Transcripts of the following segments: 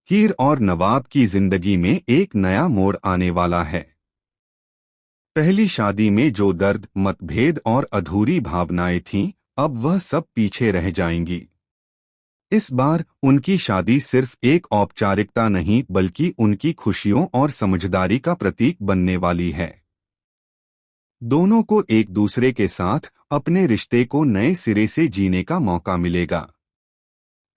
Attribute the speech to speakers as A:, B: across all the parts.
A: हीर और नवाब की जिंदगी में एक नया मोड़ आने वाला है। पहली शादी में जो दर्द, मतभेद और अधूरी भावनाएं थीं, अब वह सब पीछे रह जाएंगी। इस बार उनकी शादी सिर्फ एक औपचारिकता नहीं बल्कि उनकी खुशियों और समझदारी का प्रतीक बनने वाली है। दोनों को एक दूसरे के साथ अपने रिश्ते को नए सिरे से जीने का मौका मिलेगा।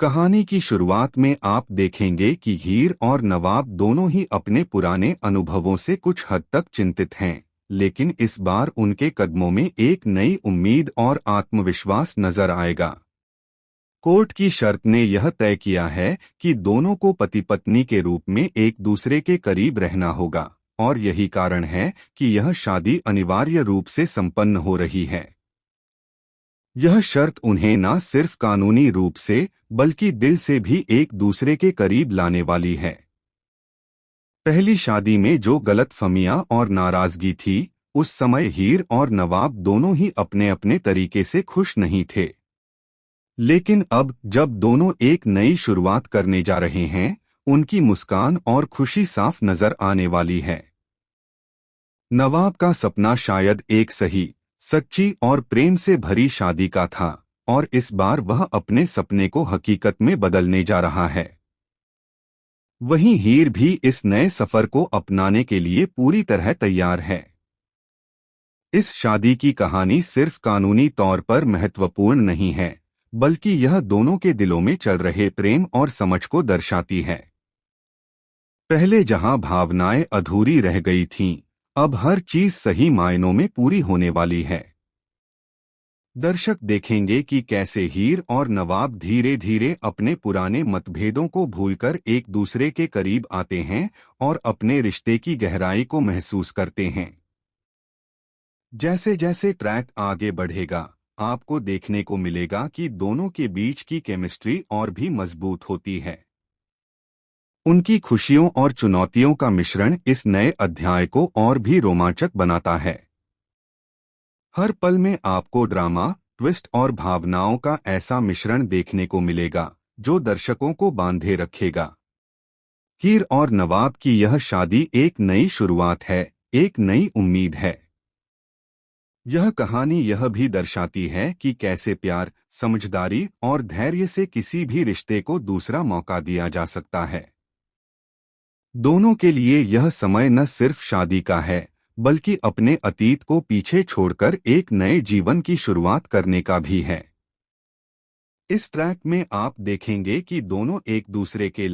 A: कहानी की शुरुआत में आप देखेंगे कि हीर और नवाब दोनों ही अपने पुराने अनुभवों से कुछ हद तक चिंतित हैं, लेकिन इस बार उनके कदमों में एक नई उम्मीद और आत्मविश्वास नजर आएगा। कोर्ट की शर्त ने यह तय किया है कि दोनों को पति पत्नी के रूप में एक दूसरे के करीब रहना होगा, और यही कारण है कि यह शादी अनिवार्य रूप से संपन्न हो रही है। यह शर्त उन्हें न सिर्फ कानूनी रूप से बल्कि दिल से भी एक दूसरे के करीब लाने वाली है। पहली शादी में जो गलतफहमियां और नाराजगी थी, उस समय हीर और नवाब दोनों ही अपने अपने तरीके से खुश नहीं थे। लेकिन अब जब दोनों एक नई शुरुआत करने जा रहे हैं, उनकी मुस्कान और खुशी साफ नजर आने वाली है। नवाब का सपना शायद एक सही, सच्ची और प्रेम से भरी शादी का था, और इस बार वह अपने सपने को हकीकत में बदलने जा रहा है। वहीं हीर भी इस नए सफर को अपनाने के लिए पूरी तरह तैयार है। इस शादी की कहानी सिर्फ कानूनी तौर पर महत्वपूर्ण नहीं है, बल्कि यह दोनों के दिलों में चल रहे प्रेम और समझ को दर्शाती है। पहले जहां भावनाएं अधूरी रह गई थीं, अब हर चीज सही मायनों में पूरी होने वाली है। दर्शक देखेंगे कि कैसे हीर और नवाब धीरे धीरे अपने पुराने मतभेदों को भूलकर एक दूसरे के करीब आते हैं और अपने रिश्ते की गहराई को महसूस करते हैं। जैसे जैसे ट्रैक आगे बढ़ेगा, आपको देखने को मिलेगा कि दोनों के बीच की केमिस्ट्री और भी मजबूत होती है। उनकी खुशियों और चुनौतियों का मिश्रण इस नए अध्याय को और भी रोमांचक बनाता है। हर पल में आपको ड्रामा, ट्विस्ट और भावनाओं का ऐसा मिश्रण देखने को मिलेगा जो दर्शकों को बांधे रखेगा। हीर और नवाब की यह शादी एक नई शुरुआत है, एक नई उम्मीद है। यह कहानी यह भी दर्शाती है कि कैसे प्यार, समझदारी और धैर्य से किसी भी रिश्ते को दूसरा मौका दिया जा सकता है। दोनों के लिए यह समय न सिर्फ शादी का है, बल्कि अपने अतीत को पीछे छोड़कर एक नए जीवन की शुरुआत करने का भी है। इस ट्रैक में आप देखेंगे कि दोनों एक दूसरे के